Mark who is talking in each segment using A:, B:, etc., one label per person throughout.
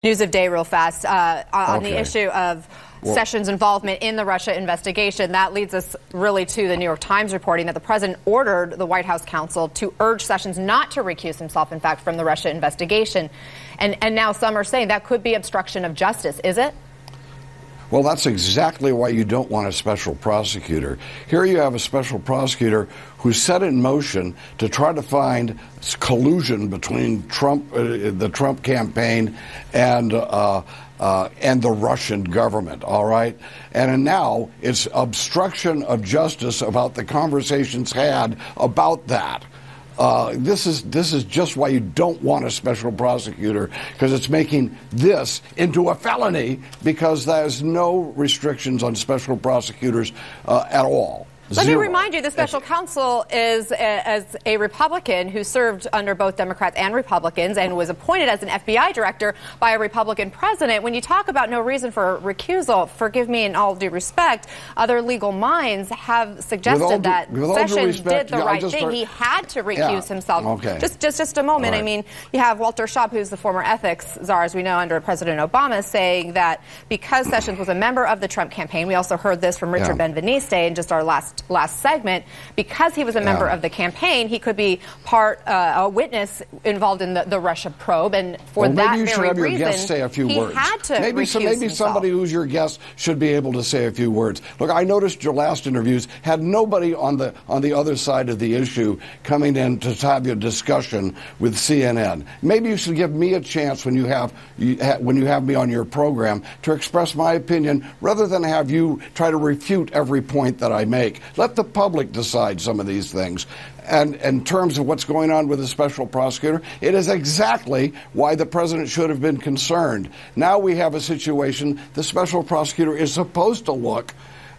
A: News of day real fast on the issue of Sessions' involvement in the Russia investigation. That leads us really to the New York Times reporting that the president ordered the White House counsel to urge Sessions not to recuse himself, in fact, from the Russia investigation. And now some are saying that could be obstruction of justice. Is it?
B: Well, that's exactly why you don't want a special prosecutor. Here you have a special prosecutor who's set in motion to try to find collusion between Trump, the Trump campaign, and the Russian government. All right, and now it's obstruction of justice about the conversations had about that. This is just why you don't want a special prosecutor, because it's making this into a felony, because there's no restrictions on special prosecutors at all.
A: Let me remind you, the special counsel is as a Republican who served under both Democrats and Republicans and was appointed as an FBI director by a Republican president. When you talk about no reason for recusal, forgive me in all due respect, other legal minds have suggested that Sessions did the right thing. He had to recuse himself.
B: Okay.
A: Just a moment.
B: Right.
A: I mean, you have Walter Shaub, who's the former ethics czar, as we know, under President Obama, saying that because Sessions was a member of the Trump campaign, we also heard this from Richard Benveniste in just our last segment, because he was a member of the campaign, he could be a witness involved in the Russia probe, and for that very reason,
B: maybe you should have your guest say a few words.
A: Had to
B: maybe somebody who's your guest should be able to say a few words. Look, I noticed your last interviews had nobody on the other side of the issue coming in to have a discussion with CNN. Maybe you should give me a chance when you have me on your program to express my opinion, rather than have you try to refute every point that I make. Let the public decide some of these things. And in terms of what's going on with the special prosecutor, it is exactly why the president should have been concerned. Now we have a situation, the special prosecutor is supposed to look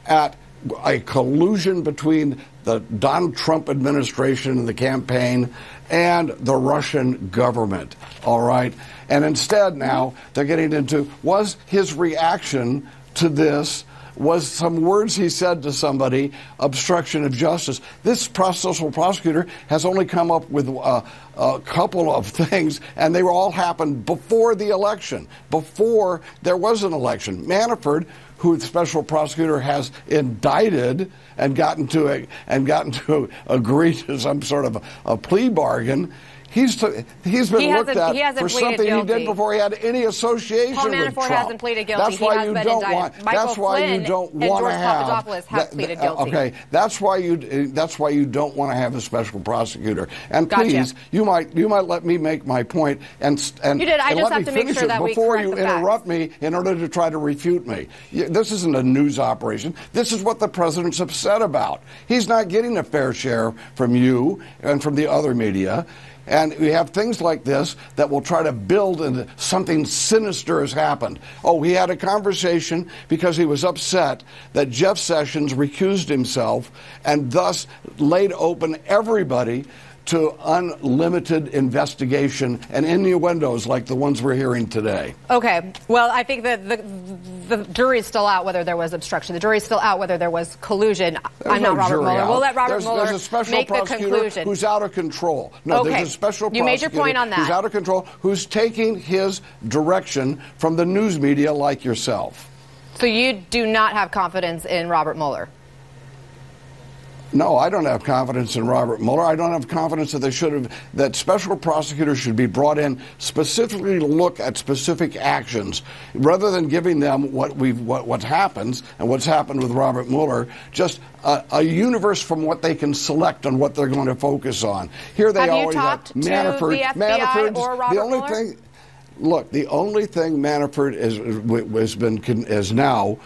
B: at a collusion between the Donald Trump administration and the campaign and the Russian government, all right? And instead now they're getting into, was his reaction to this, was some words he said to somebody obstruction of justice? This special prosecutor has only come up with a couple of things, and they all happened before the election, before there was an election. Manafort, who the special prosecutor has indicted and gotten to agree to some sort of a plea bargain, he's been looked at for something he did before he had any association with Trump.
A: Paul Manafort hasn't pleaded guilty.
B: That's why you don't want.
A: That's why you don't want to have. George Papadopoulos have pleaded guilty.
B: Okay, that's why you don't want to have a special prosecutor. And please, you might let me make my point and
A: you did. I just have to make sure that we
B: before
A: correct
B: you
A: the facts.
B: interrupt me in order to try to refute me. This isn't a news operation. This is what the president's upset about. He's not getting a fair share from you and from the other media. And we have things like this that will try to build into something sinister has happened. Oh, he had a conversation because he was upset that Jeff Sessions recused himself and thus laid open everybody to unlimited investigation and innuendos like the ones we're hearing today.
A: Okay. Well, I think that the jury's still out whether there was obstruction. The jury's still out whether there was collusion. I'm not Robert Mueller. We'll let Robert Mueller make the conclusion.
B: Who's out of control. No,
A: okay.
B: There's a special
A: prosecutor. You made your point on that.
B: Who's out of control, who's taking his direction from the news media like yourself.
A: So you do not have confidence in Robert Mueller?
B: No, I don't have confidence in Robert Mueller. I don't have confidence that special prosecutors should be brought in specifically to look at specific actions, rather than giving them what happens and what's happened with Robert Mueller, just a universe from what they can select on what they're going to focus on. Here they already have Manafort.
A: FBI or Robert Mueller?
B: Look, the only thing Manafort has now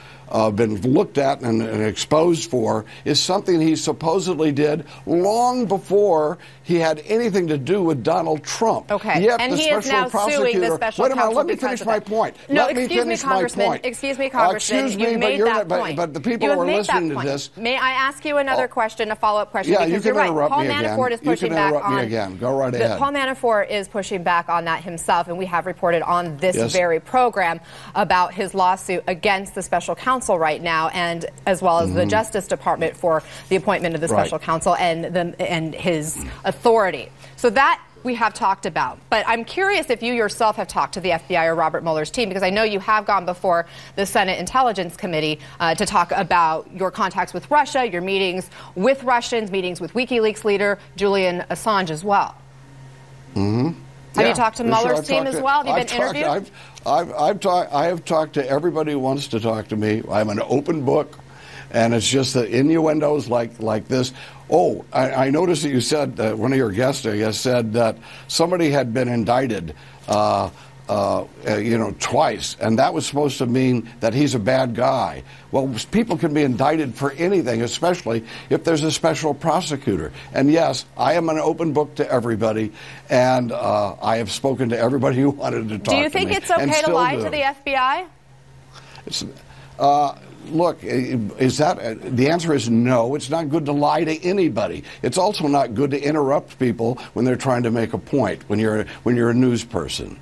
B: been looked at and exposed for is something he supposedly did long before he had anything to do with Donald Trump.
A: Okay,
B: yet
A: and
B: the
A: he is now suing the special counsel.
B: Let me finish my point.
A: No, excuse me, Congressman. Excuse me, Congressman. You made that point.
B: But the people who are listening to this.
A: May I ask you another question, a follow-up question?
B: Yeah,
A: because
B: you can
A: you're right.
B: interrupt me again.
A: Paul Manafort is pushing back on.
B: You can interrupt me again. Go right ahead.
A: Paul Manafort is pushing back on that himself, and we have reported on this very program about his lawsuit against the special counsel right now, and as well as the Justice Department for the appointment of the special counsel and his authority. So that we have talked about. But I'm curious if you yourself have talked to the FBI or Robert Mueller's team, because I know you have gone before the Senate Intelligence Committee to talk about your contacts with Russia, your meetings with Russians, meetings with WikiLeaks leader Julian Assange as well.
B: Mm-hmm.
A: Have you talked to Mueller's team as well? Have you been interviewed?
B: I have talked to everybody who wants to talk to me. I'm an open book, and it's just the innuendos like this. Oh, I noticed that you said, one of your guests, I guess, said that somebody had been indicted, twice, and that was supposed to mean that he's a bad guy. Well, people can be indicted for anything, especially if there's a special prosecutor. And yes, I am an open book to everybody, and I have spoken to everybody who wanted to talk to me.
A: Do you think it's okay to lie to the FBI?
B: Look, the answer is no. It's not good to lie to anybody. It's also not good to interrupt people when they're trying to make a point, when you're a news person.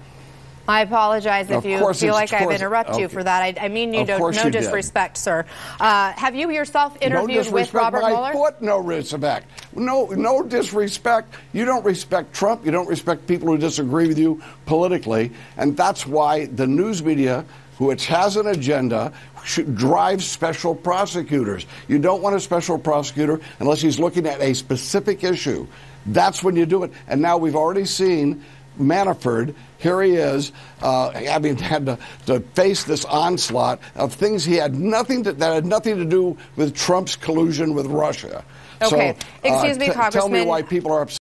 A: I apologize if you feel like I've interrupted you for that. I mean no disrespect, sir. Have you yourself interviewed with Robert Mueller?
B: No respect. No disrespect. You don't respect Trump. You don't respect people who disagree with you politically. And that's why the news media, which has an agenda, should drive special prosecutors. You don't want a special prosecutor unless he's looking at a specific issue. That's when you do it. And now we've already seen Manafort, here he is, having had to face this onslaught of things that had nothing to do with Trump's collusion with Russia.
A: Okay,
B: so,
A: excuse me, Congressman.
B: Tell me why people are upset.